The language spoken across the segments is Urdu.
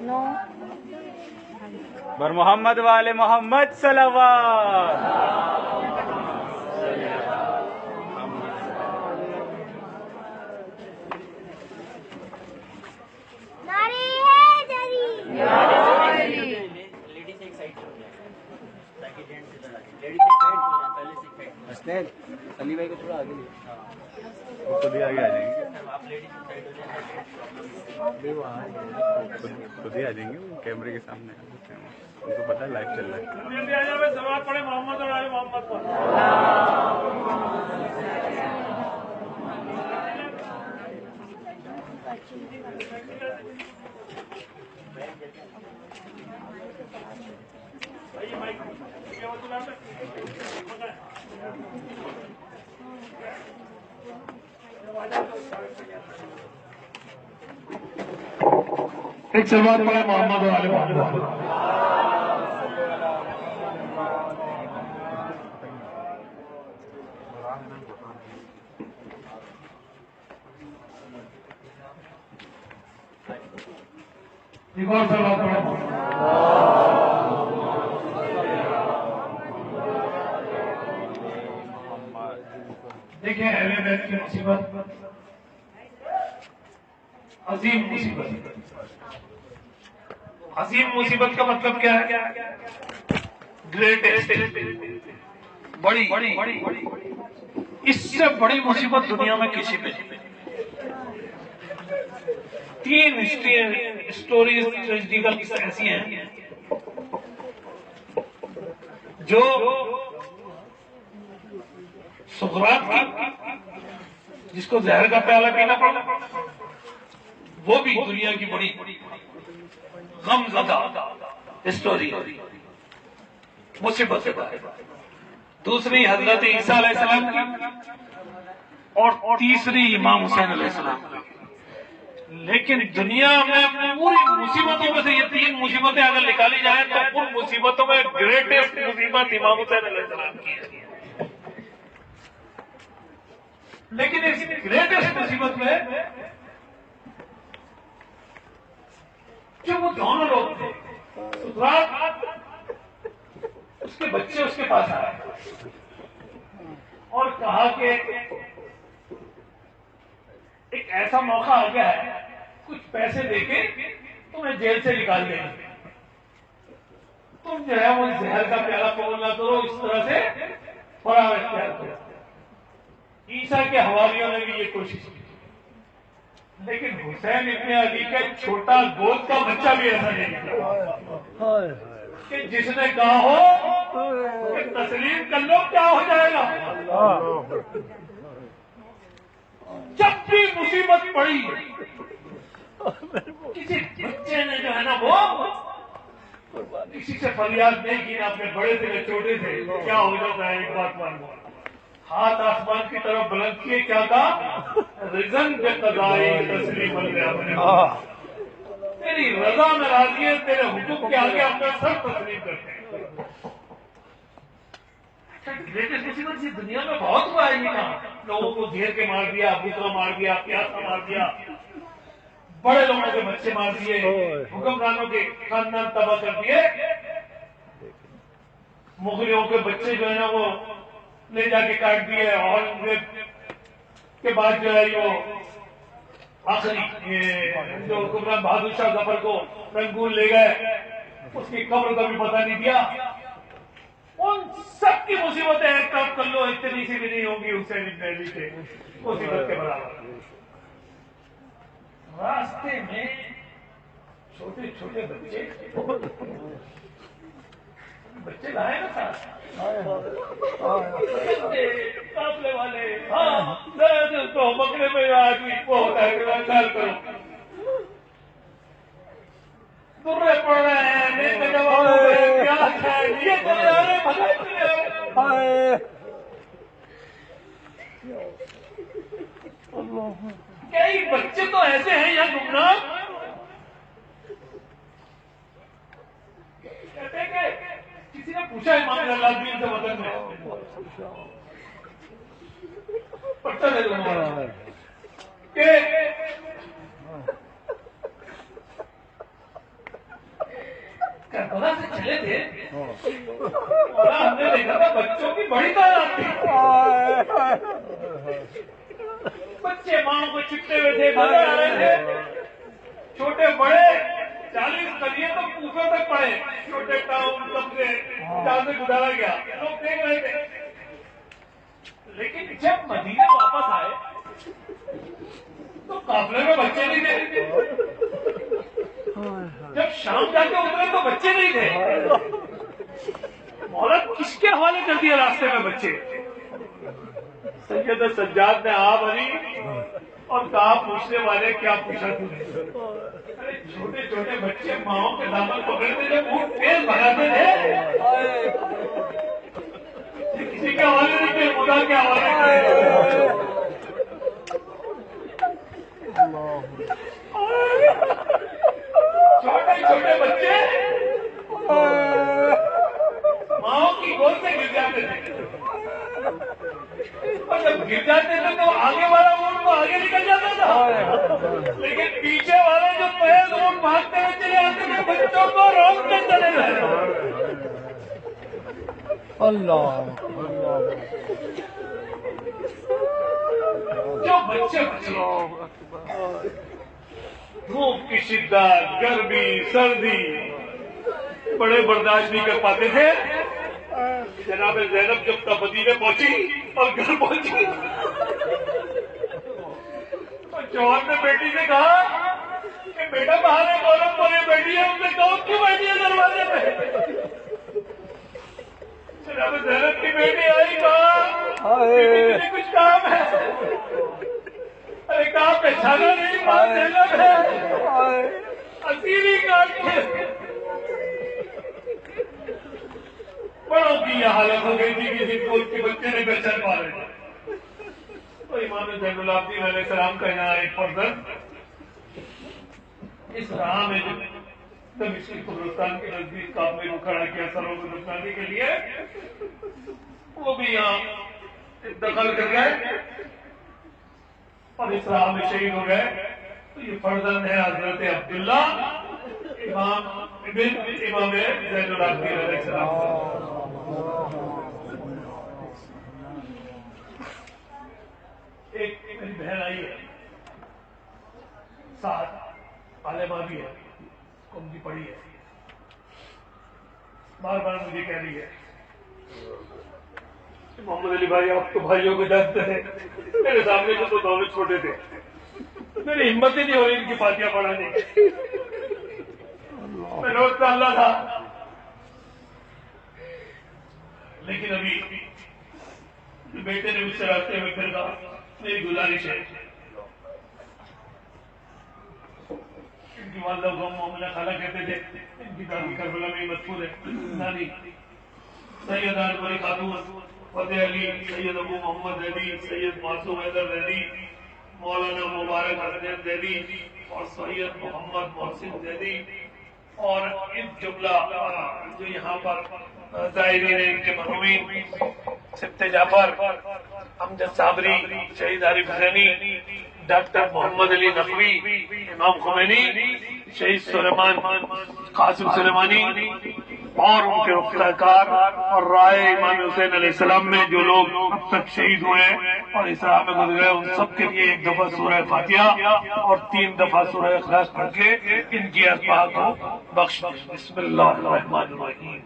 نو بر محمد والے محمد صلوات. علی بھائی کو تھوڑا آگے لے. خود ہی آگے آ جائیں گے, خود ہی آ جائیں گے, وہ کیمرے کے سامنے آ جاتے ہیں, ان کو پتا ہے لائیو چل رہا ہے. سلوات پڑھے محمد اور آل محمد پر. ایک سلوات پڑھے محمد اور آل محمد. ایک اور سلوات پڑھے محمد. دیکھیں اہل بیت کی مصیبت عظیم مصیبت. عظیم مصیبت کا مطلب کیا ہے؟ گریٹسٹ, بڑی. اس سے بڑی مصیبت دنیا میں کسی پہ نہیں. 3 اسٹوریز ٹریجڈیکل ایسی ہیں جو سقراط کی, جس کو زہر کا پیالہ پینا پڑا, وہ بھی دنیا کی بڑی غم زدہ اسٹوری مصیبت سے باہر. دوسری حضرت عیسیٰ علیہ السلام کی, اور تیسری امام حسین علیہ السلام کی. لیکن دنیا میں پوری مصیبتوں میں سے یہ 3 مصیبتیں اگر نکالی جائیں تو ان مصیبتوں میں گریٹسٹ مصیبت امام حسین علیہ السلام کی ہے. لیکن اس گریٹسٹ مصیبت میں جو وہ دونوں لوگ تھے, سقراط, اس کے بچے اس کے پاس آئے اور کہا کہ ایک ایسا موقع آ گیا ہے, کچھ پیسے دے کے تمہیں جیل سے نکال دیں گے, تم جو ہے وہ زہر کا پیالہ قبول نہ کرو, اس طرح سے فراغ اختیار کرو. عیسیٰ کے حواریوں نے بھی یہ کوشش کی, لیکن حسین ابن علی کا چھوٹا گود کا بچہ بھی ایسا نہیں نکلا کہ جس نے کہا ہو کہ تسلیم کر لو کیا ہو جائے گا. جب بھی مصیبت پڑی کسی بچے نے جو ہے نا وہ کسی سے فریاد نہیں کی, نہ اپنے بڑے تھے نہ چھوٹے تھے. کیا ہو جاتا ہے ایک بات مان لو, ہاتھ آسمان کی طرف بلند کیے, کیا کہا, رضن بے قضائی تسلیم اللہ, تیری رضا میں راضی ہے, تیرے حکم کے آگے اپنا سر تسلیم کرتے ہیں. گریٹسٹ مصیبت دنیا میں بہت ہوا ہے. یہ کہاں لوگوں کو گھیر کے مار دیا, بھوکا مار دیا, پیاسا مار دیا, بڑے لوگوں کے بچے مار دیے, حکمرانوں کے خاندان تباہ کر دیے, مغلیوں کے بچے جو ہے نا وہ لے جا کے کاٹ دیے, اور کے بعد جو ہے وہ آخری جو حکمران بہادر شاہ ظفر کو رنگون لے گئے, اس کی قبر کا بھی پتہ نہیں دیا. ان سب کی مصیبتیں ایک طرف کر لو, اتنی سی بھی نہیں ہوگی حسین ابن علی سے مصیبت کے برابر. راستے میں چھوٹے چھوٹے بچے لائے نا ساتھ, قافلے والے, ہاں تو بکرے میں آدمی وہ ہوتا ہے کہ خیال کرو درے پڑ رہے ہیں, کئی بچے تو ایسے ہیں یہاں گمراہ, کہتے کہ کسی نے پوچھا امام اللہ دین سے مدد میں پڑھتا ہے کہ کربلا سے چلے تھے اور ہم نے دیکھا تھا بچوں کی بڑی تعداد تھی. بچے ماں کو چپتے ہوئے تھے, مزے آ رہے تھے, چھوٹے بڑے 40 قریے تو پوکھوں تک پڑے, چھوٹے ٹاؤن سب سے جہاں سے گزارا گیا لوگ دیکھ رہے تھے. لیکن جب مدینے واپس آئے تو قافلے میں بچے نہیں تھے. جب شام جا کے اترے تو بچے نہیں تھے. مولا کس کے حوالے کر دیا راستے میں بچے؟ سید سجاد نے آپ علی اور کہا پوچھنے والے کیا پوچھا تم نے؟ ارے چھوٹے چھوٹے بچے ماؤں کے دامن پکڑتے جب اونٹ تیز بھگاتے تھے, کسی کے حوالے نہیں تھے, خدا کے حوالے تھے. چھوٹے چھوٹے بچے ماؤں کی گود سے گر جاتے تھے, اور جب گر جاتے تھے تو آگے والا اونٹ تو آگے نکل جاتا تھا, لیکن پیچھے والے جو تیز اونٹ بھاگتے ہوئے چلے آتے تھے بچوں کو روکتے چلے گئے. اللہ جو بچے دھوپ کی شدت, گرمی, سردی بڑے برداشت نہیں کر پاتے تھے. جناب زینب جب تبدیل میں پہنچی اور گھر پہنچی تو جوان نے بیٹی سے کہا کہ بیٹا باہر ایک عورت بولے بیٹھی ہے, ان سے کہو کیوں بیٹھی ہے دروازے پہ؟ جناب زینب کی بیٹی آئی, کہا مجھے کچھ کام ہے. ارے کہا پہچانا نہیں, بات زینب ہے, اسیری کاٹ کے بڑوں کی یہ حالت ہو گئی تھی کسی کو اس کے بچے نہیں پہچان پا رہے تھے. تو امام زین العابدین علیہ السلام کا یہاں ایک فرزند اس راہ میں جب اس کی قبرستان کے نزدیک کافلے کو کھڑا کیا سروں کو نقصانی کے لیے, وہ بھی یہاں دخل کر گئے اور اس راہ میں شہید ہو گئے. تو یہ فرزند ہے حضرت عبداللہ امام زین العابدین علیہ السلام. ایک میری بہن آئی ہے, ساتھ عالمہ بھی ہے, ان کی پڑھی ہے, بار بار مجھے کہہ رہی ہے محمد علی بھائی آپ تو بھائیوں کو جانتے ہیں, میرے سامنے سے تو دونوں چھوٹے تھے, میری ہمت ہی نہیں ہو رہی ان کی فاتحہ پڑھانے کی. میں روز ڈالنا تھا, لیکن ابھی بیٹے نے مجھ سے راستے میں پھر کہا میری گزارش ہے, ان کی والدہ کو مومنہ خالہ کہتے تھے, ان کی دادی کربلا میں مدفون ہے, نانی سید علی خاتون فتح علی, سید ابو محمد زیدی, سید معصوم حیدر زیدی, مولانا مبارک حسین زیدی اور سید محمد محسن زیدی, اور ان جملہ جو یہاں پر زائرین ان کے مرحومین سبت جعفر, امجد صابری, شہید عارف حسینی, ڈاکٹر محمد علی نقوی, امام خمینی, شہید سلیمان قاسم سلیمانی اور ان کے رفتار اور رائے امام حسین علیہ السلام میں جو لوگ اب تک شہید ہوئے اور اسراء میں گزرے, ان سب کے لیے ایک دفعہ سورہ فاتحہ اور 3 دفعہ سورہ اخلاص پڑھ کے ان کی ارواح کو بخش دیں. بسم اللہ الرحمن الرحیم.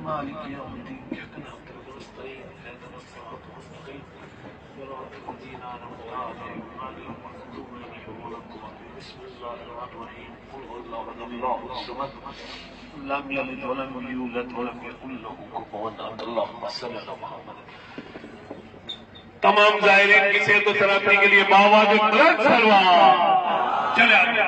مالک یوم الدین, اهدنا الصراط المستقیم, صراط المستقیم, صراط الذین انعمت علیہم غیر المغضوب علیہم ولا الضالین. بسم اللہ الرحمن الرحیم. قل هو الله احد الله الصمد لم يلد ولم يولد ولم يكن له كفوا احد. اللهم صل على محمد. تمام زائرین کی صحت و سلامتی کے لیے باواز بلند سلوات. چلے آگے.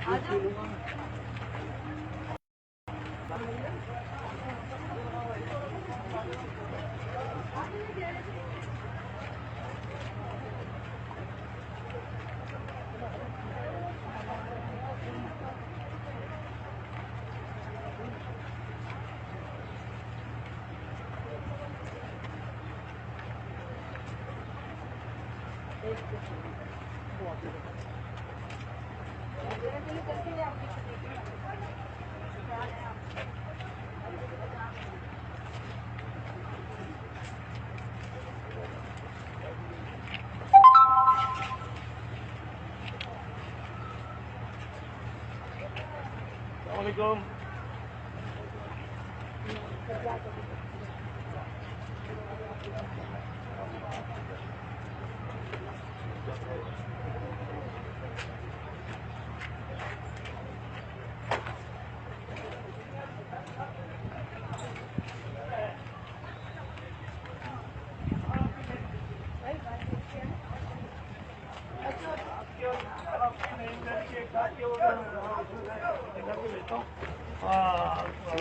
Assalamualaikum.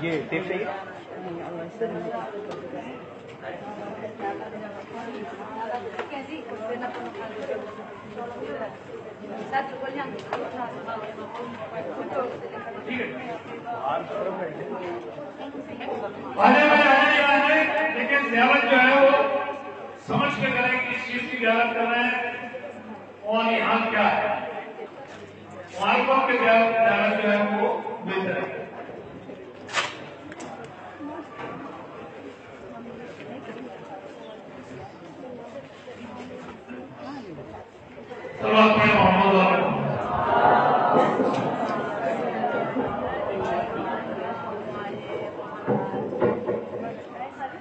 یہ ٹیپ چاہیے لیکن زیارت جو ہے وہ سمجھ کے کریں کہ اس چیز کی زیارت کر رہے ہیں اور یہاں کیا ہے معلومات کے زیارت جو ہے وہ بہتر ہے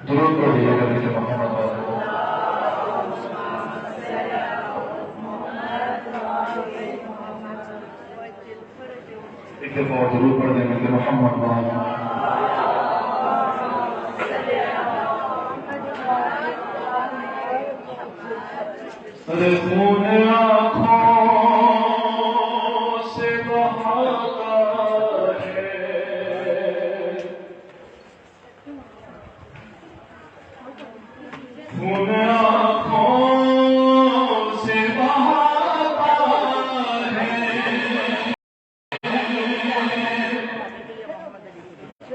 درود پڑھیے گا میرے محمد ایک دفعہ اور درود پڑھ دیں گے محمد خون آنکھوں سے بہاتا ہے خون آنکھوں سے بہاتا ہے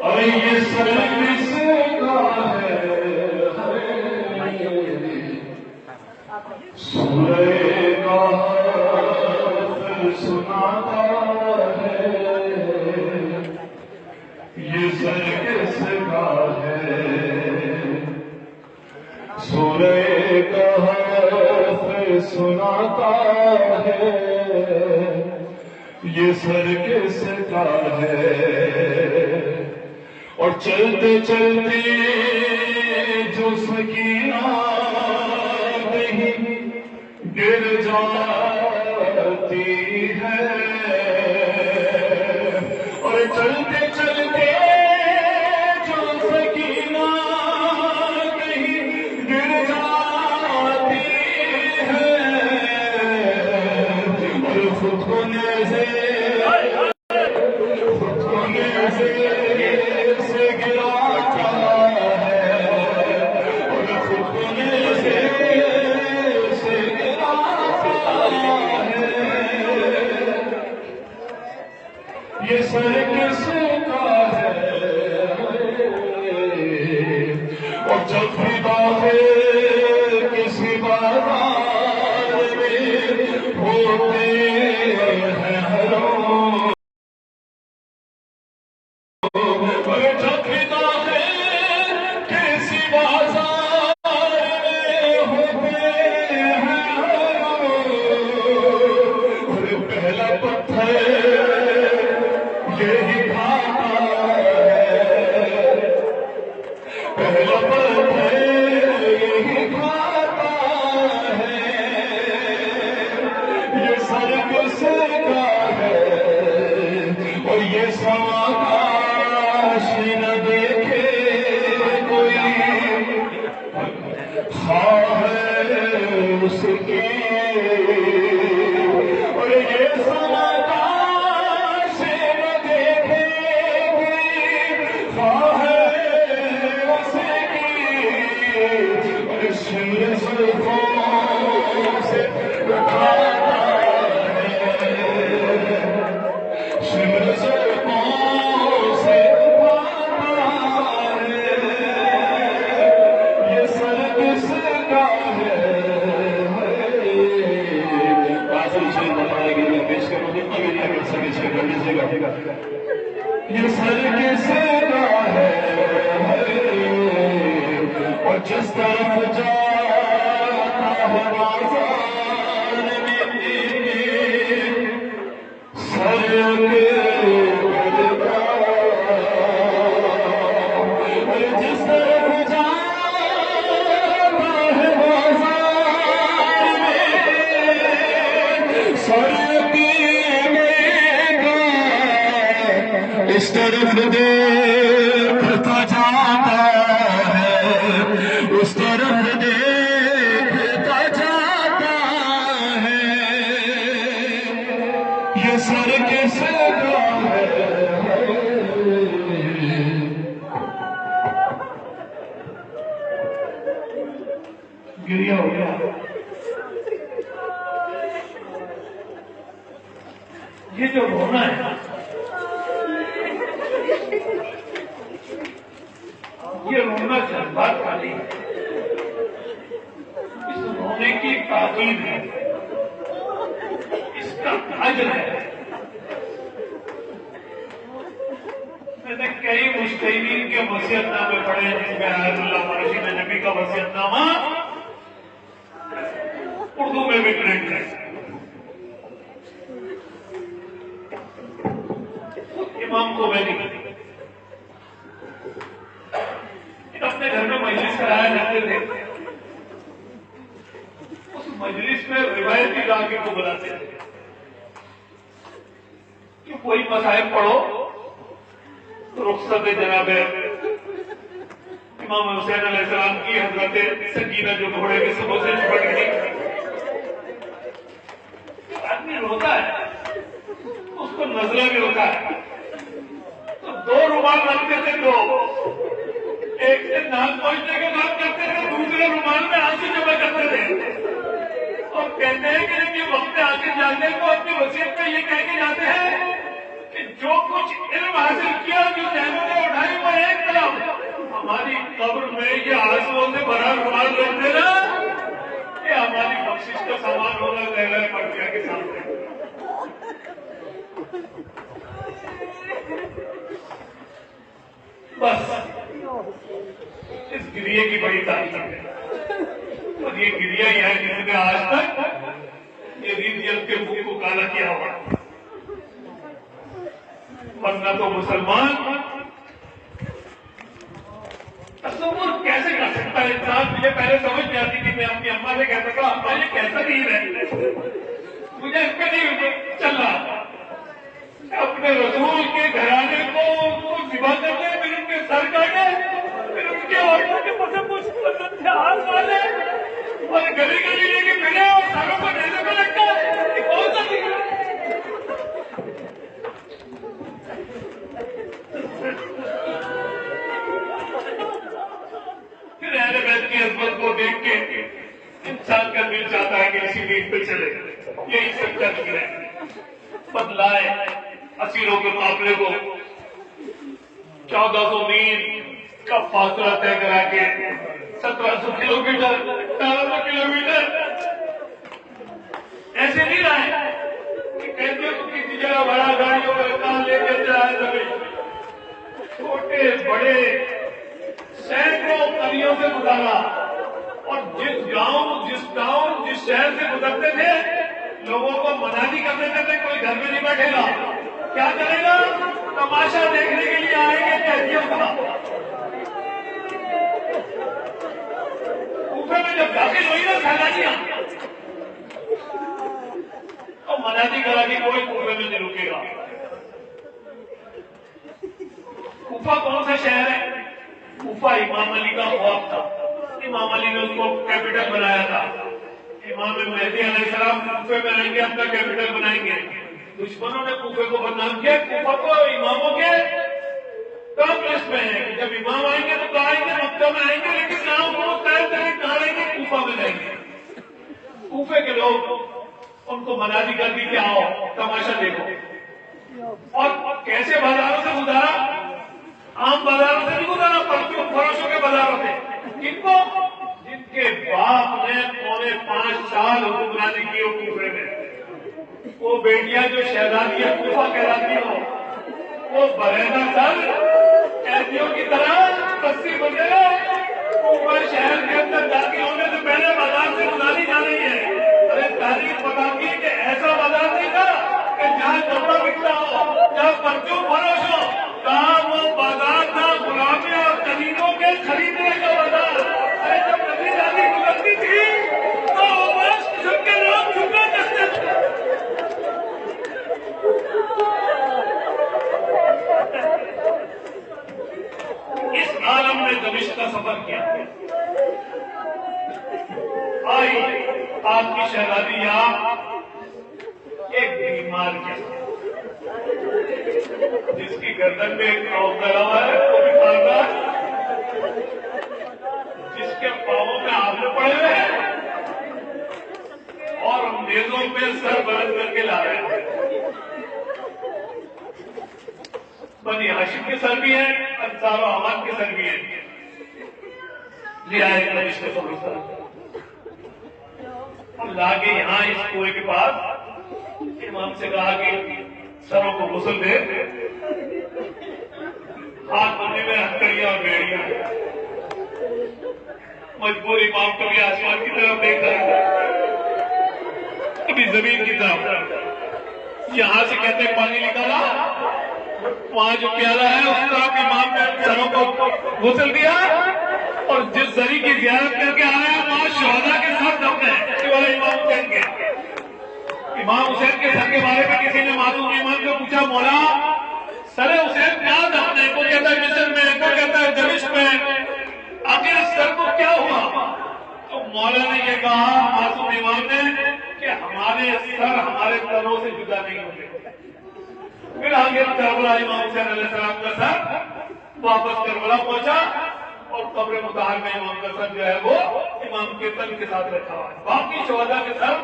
اور یہ سر کس کا ہے سورہ سناتا ہے یہ سر کس کا ہے سورہ کہف سناتا ہے یہ سر کس کا ہے اور چلتے چلتے جو سکینہ کہیں گر جاتی ہے اور چلتے چلتے جو سکینہ کہیں گر جاتی ہے اور خود کو نیزے سے گراتا ہے اور خود کو نیزے سے گراتا ہے یہ سر کس کا ہے اور جب بھی داخل کسی بازار میں ہوتے ہیں ہروں جب بھی داخل کسی بازار میں ہوتے ہیں اور پہلا پتھر یہی کھاتا ہے پہلا پتھر یہی کھاتا ہے یہ سر کس کا ہے اور یہ سما کاش نہ دیکھے کوئی خواہ اس کی اور یہ سما کاش نہ دیکھے کوئی خواہ اس کی اور شمر زلفوں سے اٹھاتا ہے پیچھے کر لیجیے گا. یہ سر کیسے کا ہے اور جس طرف جاتا ہے بازار میں سر کے جس طرف جاتا ہے بازار میں سر اس طرف دیکھتا جاتا ہے اس طرف دیکھتا جاتا ہے یہ سر کیسے کا ہے گریا ہو گیا یہ جو رونا ہے یہ رونا جذبات کا نہیں ہے اس رونے کی تاکید ہے اس کا اجر ہے میں نے کئی مجتہدین کے وصیت نامے پڑھے جس میں آیت اللہ رشید نبی کا وصیت نامہ اردو میں بھی پرنٹ ہے امام کو میں نہیں اپنے گھر میں مجلس کرایا جاتے تھے اس مجلس میں روایتی راگی کو بلاتے تھے کہ کوئی مصائب پڑھو تو رخصت جناب امام حسین علیہ السلام کی حضرت سکینہ جو گھوڑے کے سبوں سے چھپٹ گئی آدمی روتا ہے اس کو نزلہ بھی ہوتا ہے تو دو رومال رکھتے تھے لوگ ایک سے ناک پہنچنے کے کام کرتے تھے دوسرے رومال میں آنسو جمع کرتے تھے اور کہتے ہیں کہ یہ وقت آگے جانے کو اپنی وصیت میں یہ کہہ کے جاتے ہیں کہ جو کچھ علم حاصل کیا جو نعمتیں اٹھائی وہ ایک طرف ہماری قبر میں یہ آنسوؤں سے بھرا رومال رکھ دینا یہ ہماری بخشش کا سامان ہوگا لہلا پڑھیا کے سامنے بس اس گریے کی بڑی تاریخ ہے اور یہ گریا ہی ہے جس نے آج تک یہ ریت کے منہ کو کالا کیا ہوا ورنہ تو مسلمان تصور کیسے کر سکتا ہے انسان مجھے پہلے سمجھ نہیں آتی تھی میں اپنی اماں سے کہتا تھا اماں یہ کیسا دین ہے مجھے اس پہ نہیں چل رہا اپنے رسول کے گھرانے کو ذبح کرتے پھر ان کے سر کاٹے پھر ان کے عورتوں کے پسند کچھ ہاتھ ڈالے اور گلی گلی لے کے پھرے اور سروں کو ڈھیلے میں لگتا ہے یہ کون سا دین ہے پھر اہل بیت کی عظمت کو دیکھ کے انسان کا دل چاہتا ہے کہ اسی دین پہ چلے یہی سچا دین ہے بدلائے اسیروں کے قافلے کو 1400 میل کا فاصلہ طے کرا کے 1700 کلو میٹر 1800 کلو میٹر ایسے نہیں رہے کہ کہتے کو کسی جگہ بڑا گاڑیوں کا کام لے کے جائے سبھی چھوٹے بڑے سینکڑوں قریوں سے گزارا اور جس گاؤں جس شہر سے گزرتے تھے لوگوں کو منع نہیں کر دیتے تھے کوئی گھر میں نہیں بیٹھے گا کیا کرے گا تماشا دیکھنے کے لیے آئیں گے قیدیوں کا کوفے میں جب داخل ہوئی نا سیلانیاں تو منادی کرا دی کوئی کوفے میں نہیں رکے گا کوفہ کون سا شہر ہے کوفہ امام علی کا خواب تھا امام علی نے اس کو کیپٹل بنایا تھا امام مہدی علیہ السلام کوفے میں رہیں گے اپنا کیپٹل بنائیں گے دشمنوں نے کوفے کو بدنام کیا کوفہ کو اماموں کے ٹاپ لسٹ میں ہے کہ جب امام آئیں گے تو کہاں آئیں گے مکہ میں آئیں گے لیکن نام کو طے کریں کہاں آئیں گے کوفہ میں جائیں گے کوفے کے لوگ ان کو منادی کر دی کہ آؤ تماشا دیکھو اور کیسے بازاروں سے گزارا عام بازاروں سے نہیں گزارا فروشوں کے بازاروں سے کن کو جن کے باپ نے 5.5 سال حکمرانی کی کوفے میں وہ بیٹیاں جو شہزادی کوفہ کہلاتی ہو، وہ بریدہ سر قیدیوں کی طرح رسی بندے اوپر شہر کے اندر داخل ہونے سے پہلے بازار سے گزاری جا رہی ہے. ارے تاریخ بتاتی ہے کہ ایسا بازار نہیں تھا کہ جہاں کپڑا بکتا ہو، جہاں پرچوں فروش ہو. کہاں وہ بازار تھا غلامیوں اور قدیموں کے خریدنے کا بازار. ارے جب نبی دادی گزرتی تھی تو وہ بس قسم کے لوگ چھپا کرتے تھے. اس عالم میں دمشق کا سفر کیا آئی آپ کی شہزادی یہاں ایک بیمار کے ساتھ، جس کی گردن میں ایک پاؤں ڈلا ہوا ہے وہ بھی مارنا، جس کے پاؤں میں آپے پڑے ہوئے ہیں اور نیزوں پہ سر بلند کر کے لا رہے ہیں. بنی ہاشم کے سر بھی ہیں، انصار و امان کے سر بھی ہیں. لے آئے دمشق کے سر اور لا کے یہاں اس کنویں کے پاس امام سے کہا کہ سروں کو غسل دے. ہاتھ دھونے میں ہتھکڑیاں اور بیڑیاں. مجبور امام کبھی آسمان کی طرف دیکھ رہا ہے، کبھی زمین کی طرف. یہاں سے کہتے ہیں پانی نکالا، وہاں جو پیالہ ہے اس طرف امام نے سروں کو غسل دیا اور جس زری کی زیارت کر کے آیا وہاں شہداء کے ساتھ دفن ہے. یہ والے امام حسین کے امام حسین کے سر کے بارے میں کسی نے معصوم امام سے پوچھا، مولا سر حسین کیا دفن ہے؟ کوئی کہتا ہے مصر میں، کوئی کہتا ہے دمشق میں، آخر اس سر کو کیا ہوا؟ تو مولا نے یہ کہا معصوم امام نے کہ ہمارے سر ہمارے سروں سے جدا نہیں ہوتے. پھر آگے کربلا امام حسین علیہ السلام کا سر واپس کربلا پہنچا اور قبر مطہر میں امام کا سر جو ہے وہ امام کے تن کے ساتھ رکھا ہوا ہے. باقی شہداء کے سر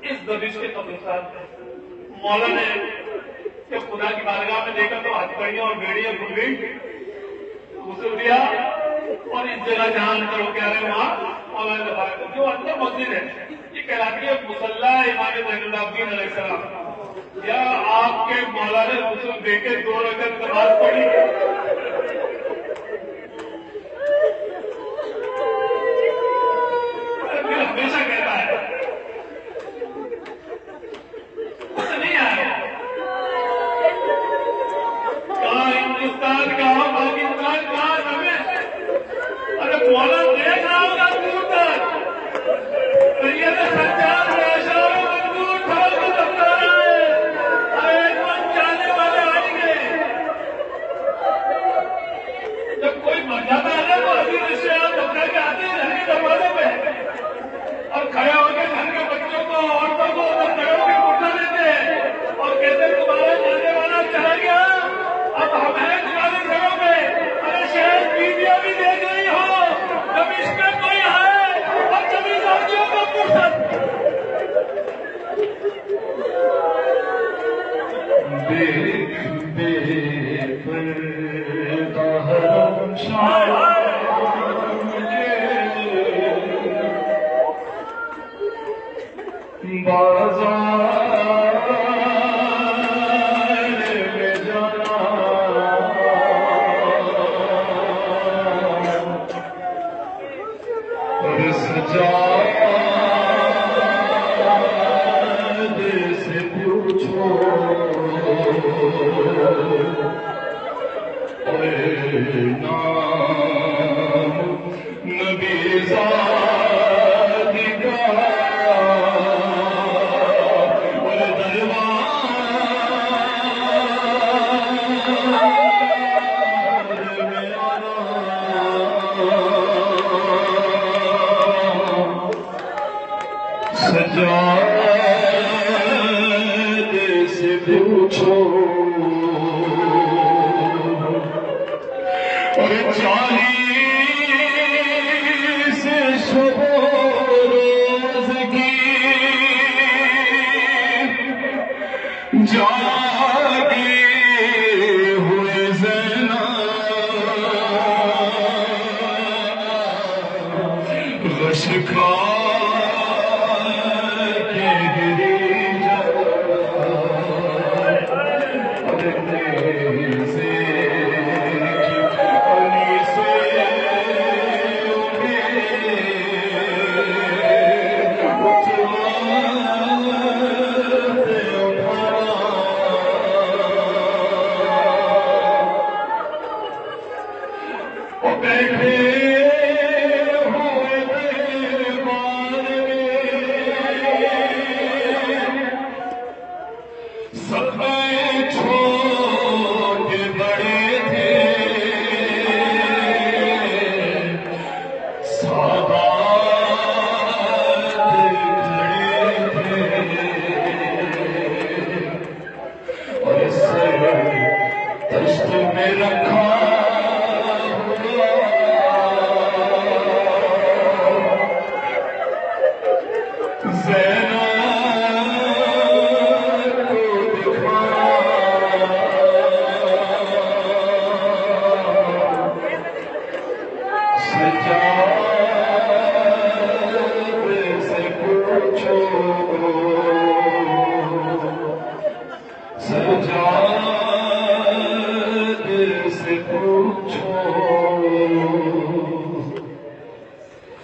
اس دمشق کے قبرستان میں. مولا نے جب خدا کی بارگاہ میں دیکھا تو ہتھکڑیاں اور بیڑیاں کھل گئی، غسل دیا اور اس جگہ جہاں اندر ہو کے آ رہے وہاں مولانا نے دفاع کر. جو اندر مسجد ہے یہ کہلاتی ہے مصلی امام زین العابدین علیہ السلام. یا آپ کے مولا نے غسل دے کے 2 رکعت نماز پڑھی. ہمیشہ کہتا ہے نہیں آیا کہاں ہندوستان کہاں پاکستان کہاں ہمیں. ارے مولا دیکھ رہا ہوگا دور تک سید سجاد اشارہ منظور تھا کو بتا رہا ہے. ارے من جانے والے آئیں گے. جب کوئی مر جاتا ہے تو ابھی رشتے آپ دفتر کے آتے ہیں گھر کے دروازے پہ اور کھڑے ہو کے گھر کے بچوں کو عورتوں کو ادھر کھڑے ہو کے اٹھا دیتے ہیں اور کہتے ہیں تمہارا جانے والا چلا گیا اب ہم ہیں تمہارے گھروں میں. ارے شہر بیویاں بھی دیکھ رہی ہو، دمشق میں کوئی ہے اور کبھی ساتھیوں کو فرصت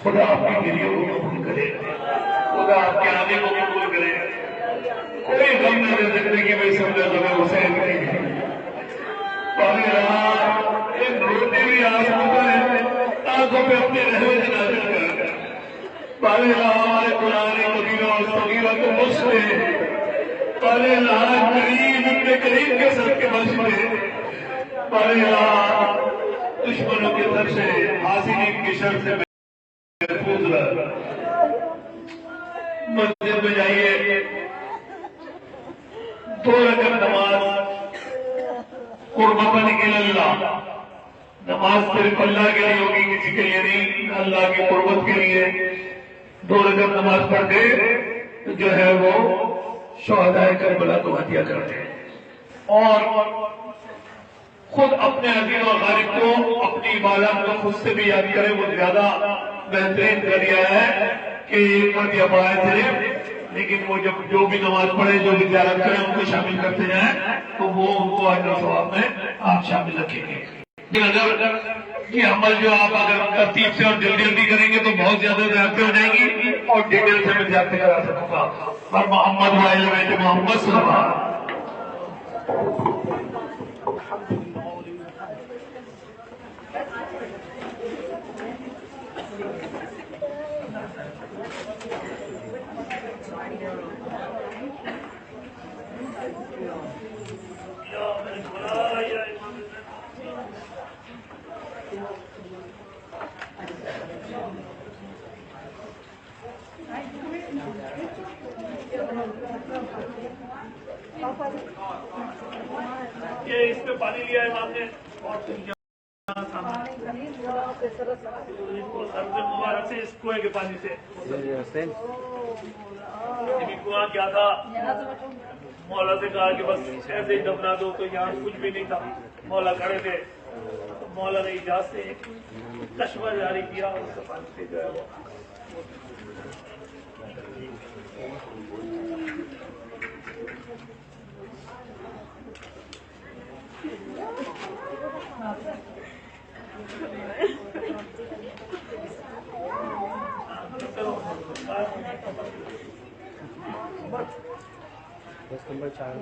خدا آپ کی گریوں کو قبول کرے، خدا آپ کے آنے کو قبول کرے. کوئی غم نہ دے زندگی میں سمجھا غم حسین نہیں ہے. ان روتے بھی آسمتا ہے آنکھوں پہ اپنے رہوے سے نازل کر پالے ہمارے قرآن مدینہ اور صغیرہ کو بخش دے. پالے کریم ابن کریم کے سر کے بخش دے. پالے دشمنوں کے سر سے حاسدین کی شر سے محفوظ رہ. مسجد میں جائیے، 2 رکعت نماز قربتاً اللہ. نماز صرف اللہ کے لیے ہوگی، کسی کے لیے نہیں. اللہ کی قربت کے لیے 2 رکعت نماز پڑھ کے جو ہے وہ شہداء کربلا کو عطیہ کرتے ہیں. اور خود اپنے عزیز و غالب کو اپنی عبادت کو خود سے بھی یاد کرے. وہ زیادہ بہترین ذریعہ ہے کہ ایک مرد یا بائیں صرف، لیکن وہ جب جو بھی نماز پڑھے، جو بھی زیارت کریں، ان کو شامل کرتے جائیں تو وہ ان کو اجر و ثواب میں آپ شامل رکھیں گے. اگر یہ عمل جو آپ اگر ترتیب سے اور جلدی جلدی کریں گے تو بہت زیادہ زیادتی ہو جائیں گی اور ڈیٹیل سے میں زیادتی کرا سکوں گا. پر محمد وائل بیت محمد صلی اللہ علیہ وسلم. یہ اس میں پانی لیا ہے امام نے اور مبارک سے اس کنویں کے پانی سے. کنواں کیا تھا، مولا سے کہا کہ بس ایسے ہی دفنا دو، تو یہاں کچھ بھی نہیں تھا. مولا کھڑے تھے تو مولا نے اجازت سے کشمہ جاری کیا اور اس پانی سے جو ہے وہ بس نمبر 4